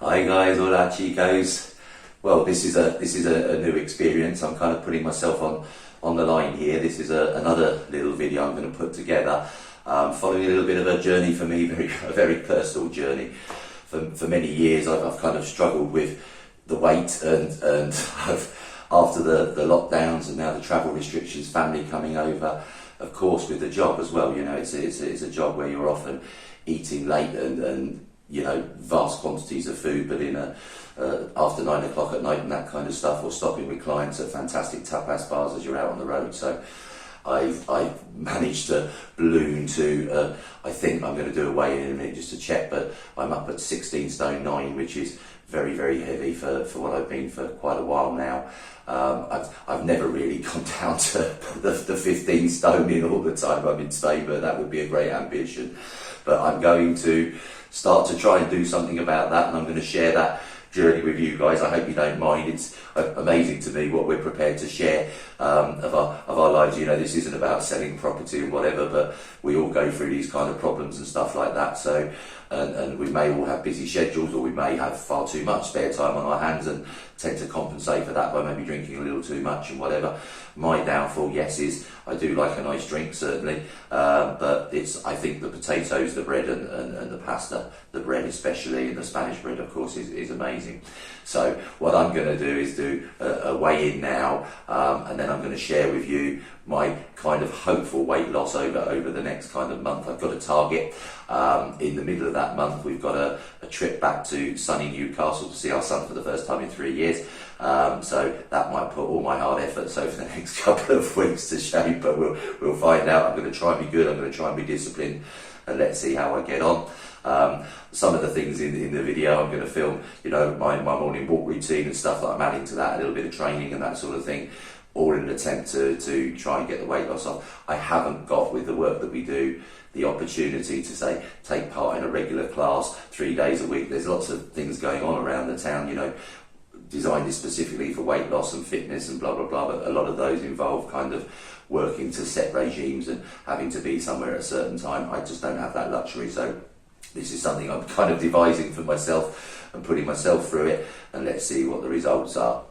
Hi guys, hola chicos. Well, this is a new experience. I'm kind of putting myself on the line here. This is another little video I'm going to put together, following a little bit of a journey for me, a very personal journey. For many years, I've kind of struggled with the weight, and after the lockdowns and now the travel restrictions, family coming over, of course with the job as well. You know, it's a job where you're often eating late and you know, vast quantities of food, but in after 9 o'clock at night and that kind of stuff, or stopping with clients at fantastic tapas bars as you're out on the road. So I've managed to balloon to, I think I'm going to do a weigh-in in a minute just to check, but I'm up at 16 stone 9, which is very, very heavy for what I've been for quite a while now. I've never really gone down to the 15 stone in all the time I'm in Spain, but that would be a great ambition. But I'm going to start to try and do something about that, and I'm going to share that journey with you guys. I hope you don't mind. It's amazing to me what we're prepared to share of our lives. You know, this isn't about selling property and whatever, but we all go through these kind of problems and stuff like that. So, and we may all have busy schedules, or we may have far too much spare time on our hands and tend to compensate for that by maybe drinking a little too much and whatever. My downfall, yes, is I do like a nice drink, certainly, but it's, I think, the potatoes, the bread and the pasta, the bread especially, and the Spanish bread, of course, is amazing. So what I'm going to do is do a weigh-in now, and then I'm going to share with you my kind of hopeful weight loss over the next kind of month. I've got a target. In the middle of that month, we've got a trip back to sunny Newcastle to see our son for the first time in 3 years. So that might put all my hard efforts over the next couple of weeks to shame, but we'll find out. I'm going to try and be good. I'm going to try and be disciplined, and let's see how I get on. Some of the things in the video I'm going to film, you know, my morning walk routine and stuff like I'm adding to that, a little bit of training and that sort of thing, all in an attempt to try and get the weight loss off. I haven't got, with the work that we do, the opportunity to say take part in a regular class 3 days a week. There's lots of things going on around the town, you know, designed specifically for weight loss and fitness and blah blah blah, but a lot of those involve kind of working to set regimes and having to be somewhere at a certain time. I just don't have that luxury, so this is something I'm kind of devising for myself and putting myself through it, and let's see what the results are.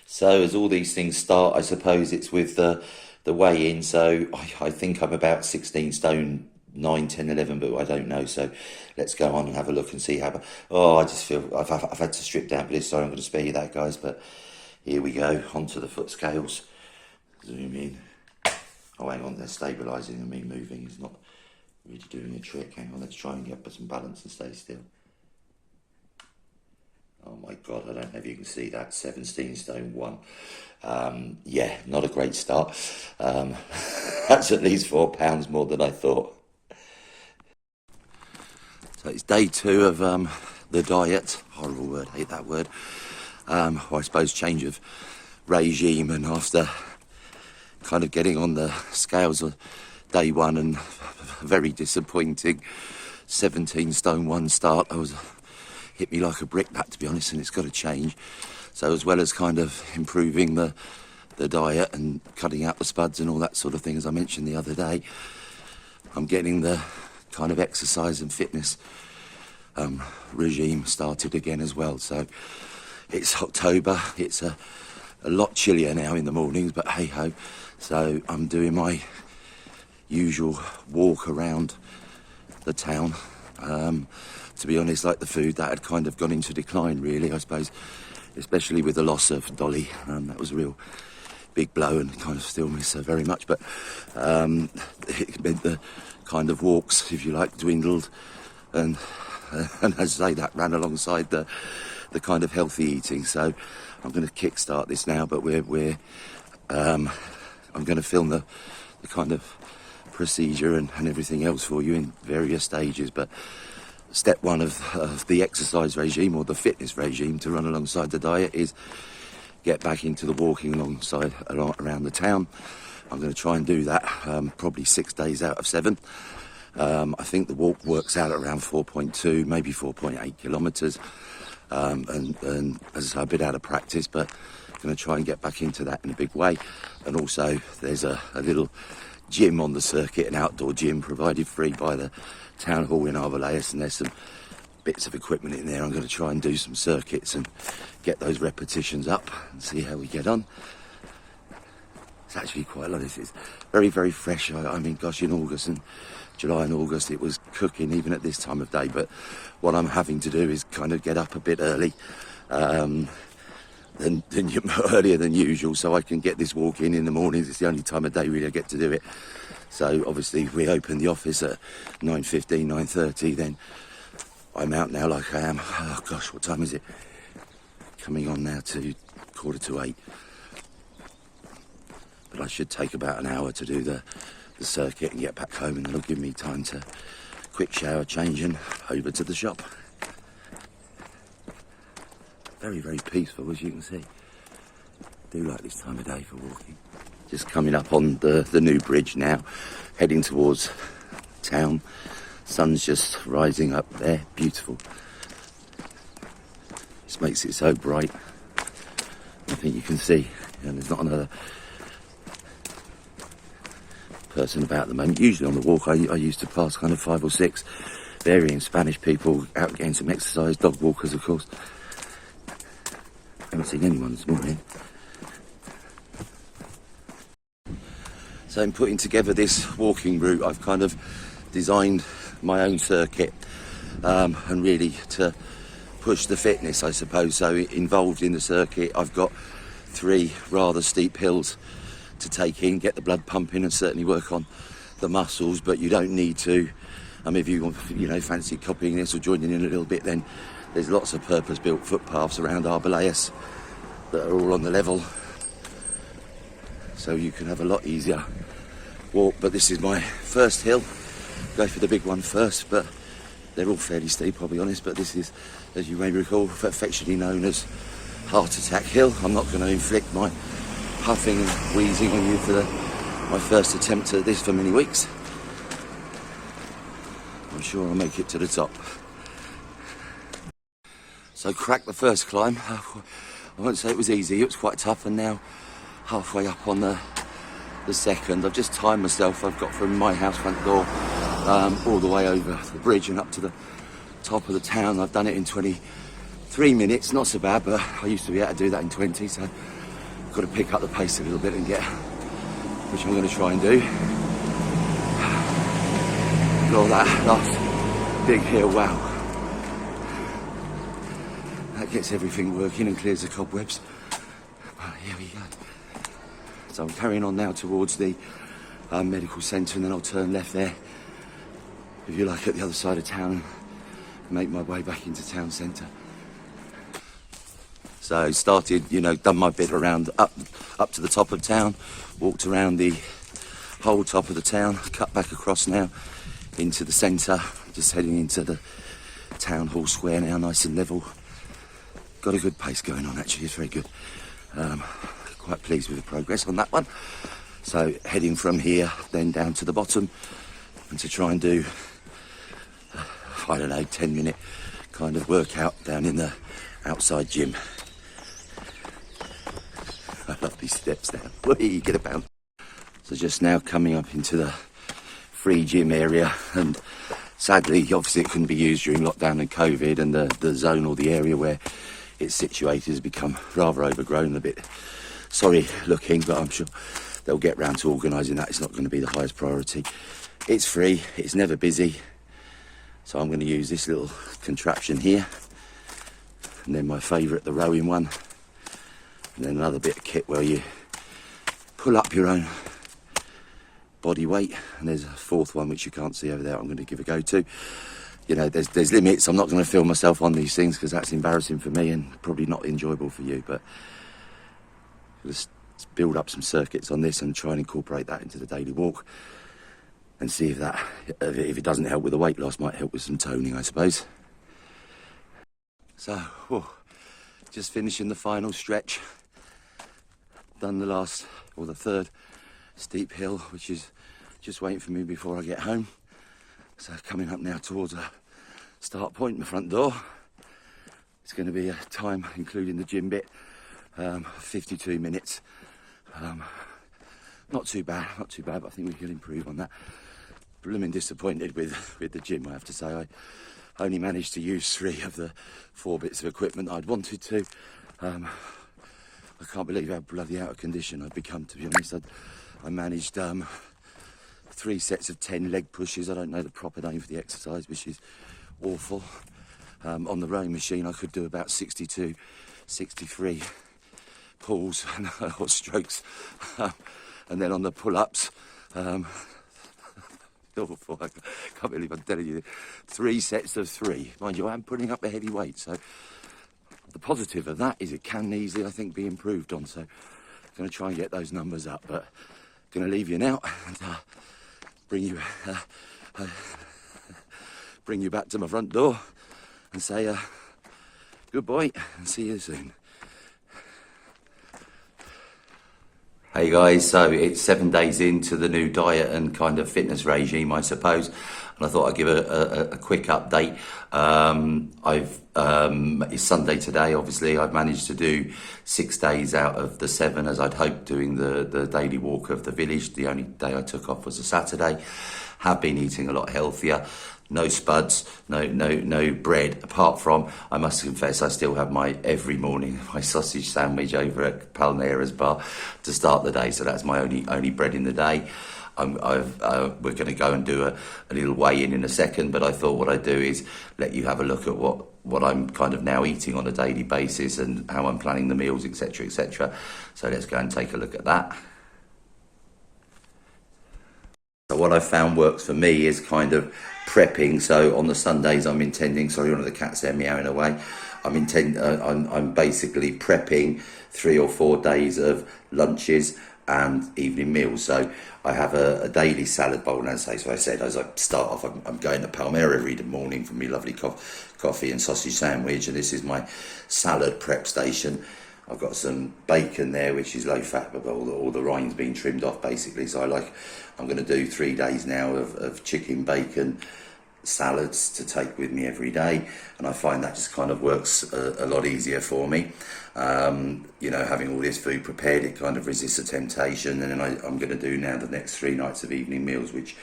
So as all these things start, I suppose it's with the weigh-in. So I think I'm about 16 stone 9, 10, 11, but I don't know. So let's go on and have a look and see how. Oh, I just feel I've had to strip down for this. Sorry, I'm going to spare you that, guys. But here we go, onto the foot scales. Zoom in. Oh, hang on, they're stabilising and me moving is not really doing a trick. Hang on, let's try and get some balance and stay still. Oh my God, I don't know if you can see that, 17 stone 1. Yeah, not a great start. That's at least 4 pounds more than I thought. So it's day 2 of the diet. Horrible word, hate that word. Or I suppose change of regime, and after kind of getting on the scales of day 1 and a very disappointing 17 stone 1 start, hit me like a brick, that, to be honest, and it's got to change. So as well as kind of improving the diet and cutting out the spuds and all that sort of thing, as I mentioned the other day, I'm getting the kind of exercise and fitness regime started again as well. So it's October, it's a lot chillier now in the mornings, but hey ho. So I'm doing my usual walk around the town. To be honest, like the food, that had kind of gone into decline, really, I suppose, especially with the loss of Dolly. That was a real big blow, and kind of still miss her very much. But it meant the kind of walks, if you like, dwindled, and as I say, that ran alongside the kind of healthy eating. So I'm going to kickstart this now, but I'm going to film the kind of procedure and everything else for you in various stages. But step 1 of the exercise regime, or the fitness regime, to run alongside the diet, is get back into the walking alongside around the town. I'm going to try and do that probably 6 days out of 7. I think the walk works out at around 4.2, maybe 4.8 kilometres. And as I say, a bit out of practice, but I'm going to try and get back into that in a big way. And also there's a little gym on the circuit, an outdoor gym provided free by the town hall in Arboleas, and there's some bits of equipment in there. I'm going to try and do some circuits and get those repetitions up and see how we get on. It's actually quite a lot. It's very, very fresh. I mean, gosh, in August and July and August, it was cooking even at this time of day. But what I'm having to do is kind of get up a bit early, earlier than usual, so I can get this walk in the mornings. It's the only time of day really I get to do it. So obviously we open the office at 9:15, 9:30. Then I'm out now like I am. Oh gosh, what time is it? Coming on now to 7:45. But I should take about an hour to do the circuit and get back home, and it'll give me time to quick shower, change and over to the shop. Very, very peaceful, as you can see. Do like this time of day for walking. Just coming up on the new bridge now, heading towards town. Sun's just rising up there, beautiful. This makes it so bright. I think you can see, and there's not another person about at the moment. Usually on the walk I used to pass kind of 5 or 6 varying Spanish people out getting some exercise, dog walkers of course. Haven't seen anyone this morning. So in putting together this walking route, I've kind of designed my own circuit, and really to push the fitness, I suppose. So involved in the circuit, I've got 3 rather steep hills to take in, get the blood pumping and certainly work on the muscles, but you don't need to. I mean, if you want, fancy copying this or joining in a little bit, then there's lots of purpose-built footpaths around Arboleas that are all on the level, so you can have a lot easier walk. But this is my first hill. Go for the big one first, but they're all fairly steep, I'll be honest. But this is, as you may recall, affectionately known as Heart Attack Hill. I'm not going to inflict my puffing and wheezing on you for my first attempt at this for many weeks. I'm sure I'll make it to the top. So cracked the first climb. I won't say it was easy, it was quite tough, and now halfway up on the second. I've just timed myself. I've got from my house front door all the way over the bridge and up to the top of the town. I've done it in 23 minutes, not so bad, but I used to be able to do that in 20, so I've got to pick up the pace a little bit and get, which I'm going to try and do. Got that last big hill, wow. That gets everything working and clears the cobwebs. Well, here we go. So I'm carrying on now towards the medical centre, and then I'll turn left there, if you like, at the other side of town, and make my way back into town centre. So started, done my bit around up to the top of town, walked around the whole top of the town, cut back across now into the centre, just heading into the town hall square now, nice and level. Got a good pace going on actually, it's very good. Quite pleased with the progress on that one. So heading from here then down to the bottom, and to try and do, 10-minute kind of workout down in the outside gym. I love these steps down. Whee, get a bounce. So just now coming up into the free gym area, and sadly, obviously it couldn't be used during lockdown and COVID, and the zone or the area where it's situated has become rather overgrown and a bit sorry looking, but I'm sure they'll get round to organising that. It's not going to be the highest priority. It's free, it's never busy, so I'm going to use this little contraption here, and then my favourite, the rowing one, and then another bit of kit where you pull up your own body weight, and there's a 4th one which you can't see over there I'm going to give a go to. There's limits. I'm not going to film myself on these things because that's embarrassing for me and probably not enjoyable for you, but let's build up some circuits on this and try and incorporate that into the daily walk, and see if it doesn't help with the weight loss, might help with some toning, I suppose. So, just finishing the final stretch. Done the 3rd steep hill, which is just waiting for me before I get home. So coming up now towards a start point, my front door. It's going to be a time, including the gym bit, 52 minutes. Not too bad, but I think we can improve on that. Blooming disappointed with the gym, I have to say. only managed to use 3 of the 4 bits of equipment I'd wanted to. I can't believe how bloody out of condition I've become, to be honest. I managed 3 sets of 10 leg pushes. I don't know the proper name for the exercise, which is awful. On the rowing machine, I could do about 62, 63 pulls or strokes. And then on the pull-ups, awful. I can't believe I'm telling you. 3 sets of 3. Mind you, I'm putting up a heavy weight, so the positive of that is it can easily, I think, be improved on. So I'm going to try and get those numbers up, but going to leave you now and bring you back to my front door and say goodbye and see you soon. Hey guys, so it's 7 days into the new diet and kind of fitness regime, I suppose, and I thought I'd give a quick update. It's Sunday today, obviously. I've managed to do 6 days out of the 7 as I'd hoped, doing the daily walk of the village. The only day I took off was a Saturday. Have been eating a lot healthier. No spuds, no bread, apart from, I must confess, I still have every morning, my sausage sandwich over at Palmera's bar to start the day. So that's my only bread in the day. We're going to go and do a little weigh-in a second, but I thought what I'd do is let you have a look at what I'm kind of now eating on a daily basis and how I'm planning the meals, etc., etc. So let's go and take a look at that. So what I've found works for me is kind of prepping. So on the Sundays, I'm intending, sorry, one of the cats there meowing away. I'm basically prepping 3 or 4 days of lunches and evening meals. So I have a daily salad bowl, and as I said, as I start off, I'm going to Palmera every morning for my lovely coffee and sausage sandwich, and this is my salad prep station. I've got some bacon there, which is low fat, but all the rind's been trimmed off basically. So I'm going to do 3 days now of chicken bacon salads to take with me every day, and I find that just kind of works a lot easier for me. Having all this food prepared, it kind of resists the temptation. And then I'm going to do now the next 3 nights of evening meals, which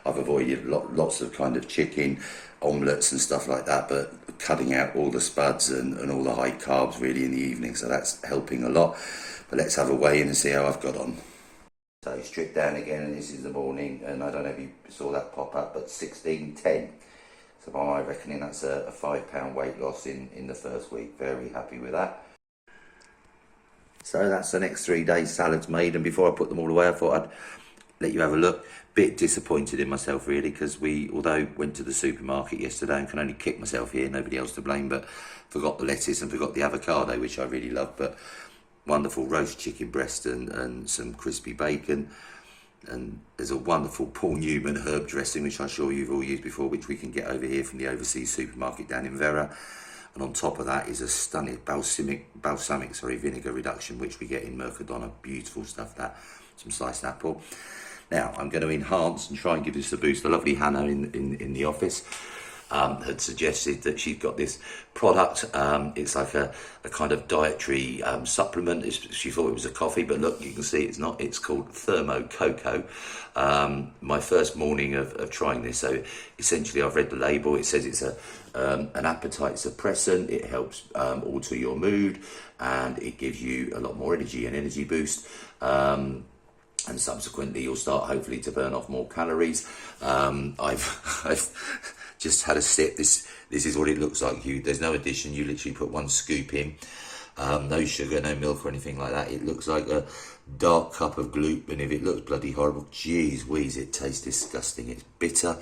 I've avoided lots of kind of chicken omelettes and stuff like that, but cutting out all the spuds and all the high carbs really in the evening, so that's helping a lot. But let's have a weigh in and see how I've got on. So stripped down again, and this is the morning, and I don't know if you saw that pop up, but 16:10. So by my reckoning, that's a 5 pound weight loss in the first week. Very happy with that. So that's the next 3 days salads made, and before I put them all away, I thought I'd let you have a look. Bit disappointed in myself really, because although went to the supermarket yesterday and can only kick myself here, nobody else to blame, but forgot the lettuce and forgot the avocado, which I really love. But wonderful roast chicken breast and some crispy bacon, and there's a wonderful Paul Newman herb dressing, which I'm sure you've all used before, which we can get over here from the overseas supermarket down in Vera. And on top of that is a stunning balsamic vinegar reduction, which we get in Mercadona. Beautiful stuff, that. Some sliced apple. Now, I'm going to enhance and try and give this a boost. The lovely Hannah in the office had suggested that she'd got this product. It's like a kind of dietary supplement. She thought it was a coffee, but look, you can see it's not. It's called Thermo Cocoa. My first morning of trying this. So essentially, I've read the label. It says it's an appetite suppressant. It helps alter your mood, and it gives you a lot more energy, an energy boost. And subsequently you'll start hopefully to burn off more calories. I've just had a sip. This is what it looks like. There's no addition. You literally put 1 scoop in. No sugar, no milk or anything like that. It looks like a dark cup of gloop, and if it looks bloody horrible, geez wheeze, it tastes disgusting. It's bitter.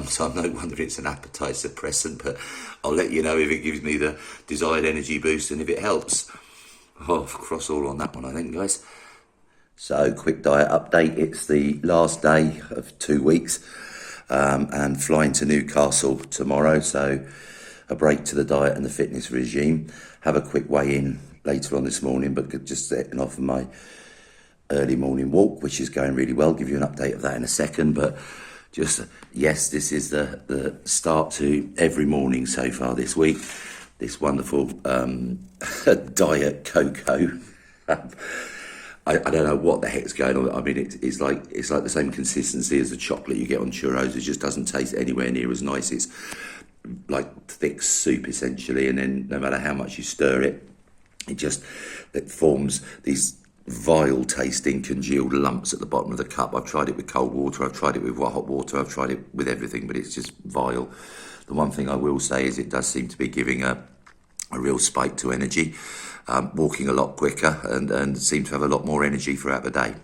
So I'm no wonder it's an appetite suppressant, but I'll let you know if it gives me the desired energy boost and if it helps. Oh, cross all on that one, I think, guys. So, quick diet update. It's the last day of 2 weeks, and flying to Newcastle tomorrow. So, a break to the diet and the fitness regime. Have a quick weigh-in later on this morning, but just setting off my early morning walk, which is going really well. Give you an update of that in a second. But just, yes, this is the start to every morning so far this week. This wonderful diet cocoa. I don't know what the heck's going on. I mean, it's like the same consistency as the chocolate you get on churros. It just doesn't taste anywhere near as nice. like thick soup essentially, and then no matter how much you stir it, it forms these vile tasting congealed lumps at the bottom of the cup. I've tried it with cold water, I've tried it with hot water, I've tried it with everything, but it's just vile. The one thing I will say is it does seem to be giving a real spike to energy, walking a lot quicker, and seem to have a lot more energy throughout the day.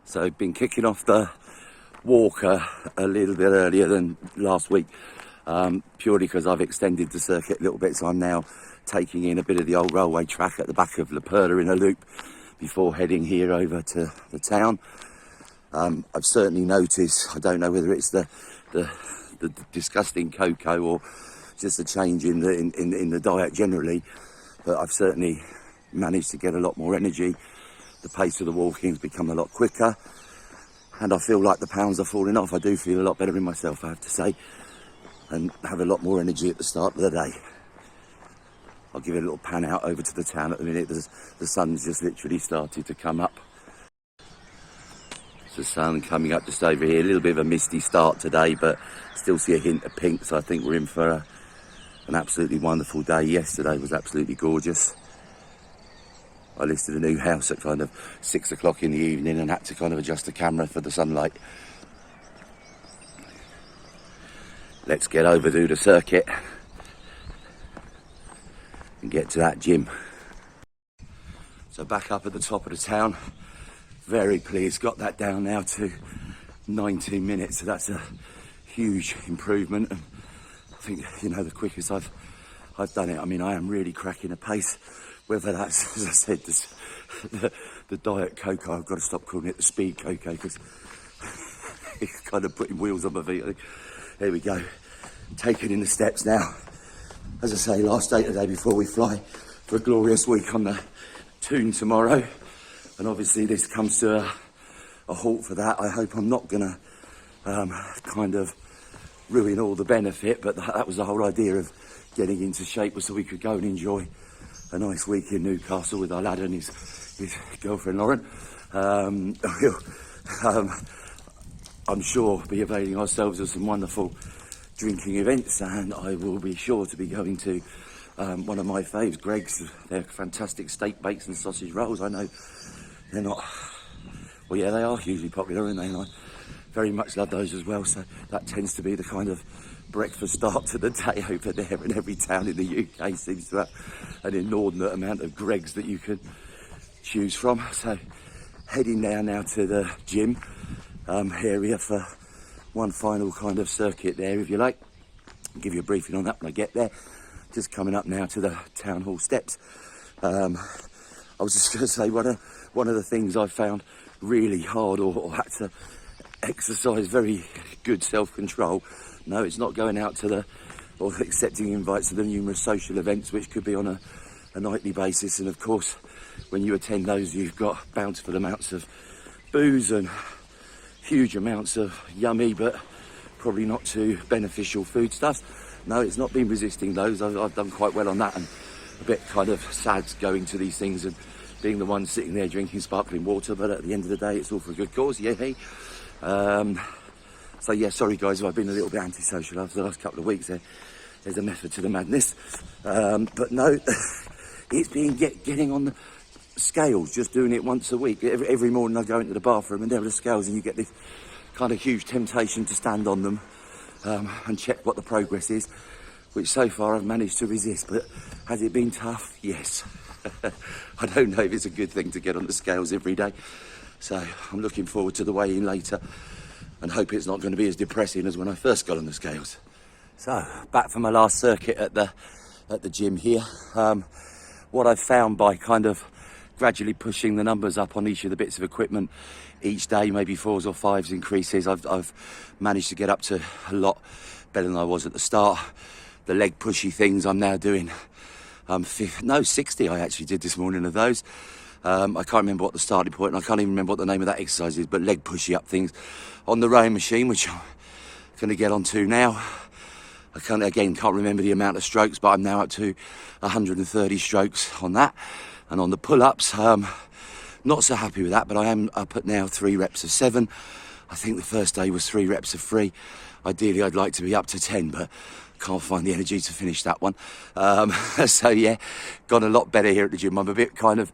So I've been kicking off the walker a little bit earlier than last week, purely because I've extended the circuit a little bit, so I'm now taking in a bit of the old railway track at the back of La Perla in a loop before heading here over to the town. I've certainly noticed, I don't know whether it's the disgusting cocoa or just a change in the diet generally, but I've certainly managed to get a lot more energy. The pace of the walking's become a lot quicker, and I feel like the pounds are falling off. I do feel a lot better in myself, I have to say, and have a lot more energy at the start of the day. I'll give it a little pan out over to the town at the minute. The sun's just literally started to come up. It's the sun coming up just over here. A little bit of a misty start today, but still see a hint of pink, so I think we're in for an absolutely wonderful day. Yesterday was absolutely gorgeous. I listed a new house at kind of 6 o'clock in the evening and had to kind of adjust the camera for the sunlight. Let's get over to the circuit and get to that gym. So back up at the top of the town, very pleased, got that down now to 19 minutes, so that's a huge improvement. And I think, you know, the quickest I've done it. I mean, I am really cracking a pace, whether that's, as I said, the diet cocoa. I've got to stop calling it the speed cocoa because it's kind of putting wheels on my feet, I think. There we go, taking in the steps now. As I say, last day today before we fly for a glorious week on the Toon tomorrow. And obviously this comes to a halt for that. I hope I'm not going to kind of ruin all the benefit, but that was the whole idea of getting into shape, was so we could go and enjoy a nice week in Newcastle with our lad and his girlfriend Lauren. I'm sure we'll be availing ourselves of some wonderful drinking events, and I will be sure to be going to one of my faves, Greg's. They're fantastic steak bakes and sausage rolls. I know they're not, well, yeah, they are hugely popular, aren't they? And I very much love those as well, so that tends to be the kind of breakfast start to the day over there, and every town in the UK seems to have an inordinate amount of Greg's that you can choose from. So heading down now to the gym area for one final kind of circuit there, if you like. I'll give you a briefing on that when I get there. Just coming up now to the town hall steps. I was just going to say, one of the things I found really hard, or had to exercise very good self-control. No, it's not going out to or accepting invites to the numerous social events, which could be on a nightly basis. And of course, when you attend those, you've got bountiful amounts of booze and huge amounts of yummy but probably not too beneficial foodstuffs. No, it's not been resisting those. I've done quite well on that, and a bit kind of sad going to these things and being the one sitting there drinking sparkling water, but at the end of the day, it's all for a good cause, yeah. So yeah, sorry guys if I've been a little bit antisocial after the last couple of weeks. There's a method to the madness, but no, it's been getting on the scales, just doing it once a week. Every morning I go into the bathroom and there are the scales, and you get this kind of huge temptation to stand on them and check what the progress is, which so far I've managed to resist. But has it been tough? Yes. I don't know if it's a good thing to get on the scales every day, so I'm looking forward to the weigh-in later and hope it's not going to be as depressing as when I first got on the scales. So back from my last circuit at the gym here. What I've found by kind of gradually pushing the numbers up on each of the bits of equipment each day, maybe 4s or 5s increases, I've managed to get up to a lot better than I was at the start. The leg pushy things I'm now doing 60 I actually did this morning of those. I can't remember what the starting point, and I can't even remember what the name of that exercise is, but leg pushy up things on the rowing machine, which I'm going to get onto now. I can't remember the amount of strokes, but I'm now up to 130 strokes on that. And on the pull-ups, not so happy with that, but I am up at now 3 reps of 7. I think the first day was 3 reps of 3. Ideally, I'd like to be up to 10, but can't find the energy to finish that one. So yeah, gone a lot better here at the gym. I'm a bit kind of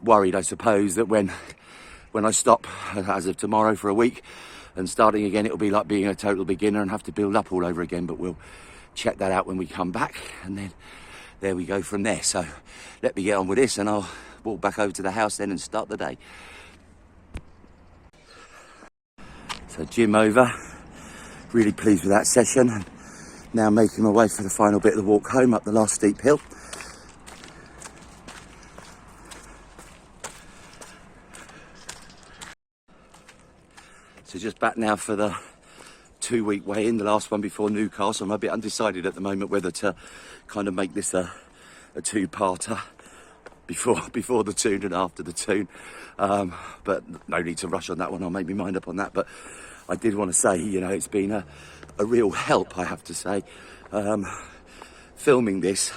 worried, I suppose, that when I stop as of tomorrow for a week and starting again, it'll be like being a total beginner and have to build up all over again. But we'll check that out when we come back, and then there we go from there. So let me get on with this, and I'll walk back over to the house then and start the day. So gym over, really pleased with that session, and now making my way for the final bit of the walk home up the last steep hill. So just back now for the 2-week weigh-in, the last one before Newcastle. I'm a bit undecided at the moment whether to kind of make this a two-parter before the tune and after the tune. But no need to rush on that one. I'll make my mind up on that. But I did want to say, you know, it's been a real help, I have to say. Filming this,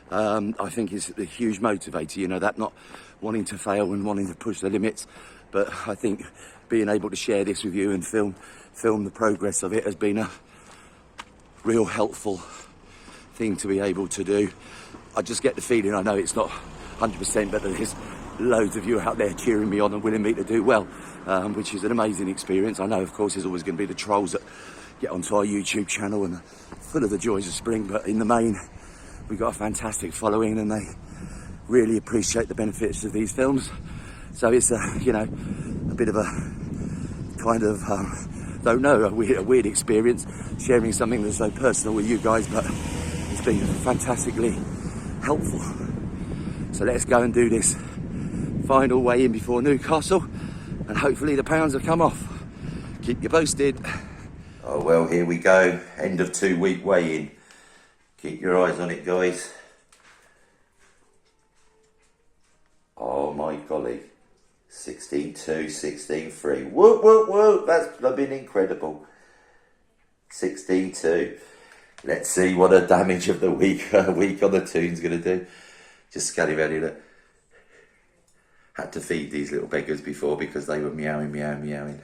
I think is a huge motivator, you know, that not wanting to fail and wanting to push the limits. But I think being able to share this with you and film the progress of it has been a real helpful thing to be able to do. I just get the feeling, I know it's not 100%, but there's loads of you out there cheering me on and willing me to do well, which is an amazing experience. I know, of course, there's always going to be the trolls that get onto our YouTube channel and are full of the joys of spring, but in the main, we've got a fantastic following and they really appreciate the benefits of these films. So it's you know, a bit of a kind of, don't know, a weird experience sharing something that's so personal with you guys, but it's been fantastically helpful. So let's go and do this final weigh in before Newcastle, and hopefully the pounds have come off. Keep you posted. Oh well, here we go, end of 2-week weigh in. Keep your eyes on it, guys. Oh my golly, 16.2, 16.3. Whoop, whoop, whoop, that's been incredible. 16.2. Let's see what a damage of the week on the tune's going to do. Just scanning around here. Had to feed these little beggars before because they were meowing, meowing, meowing.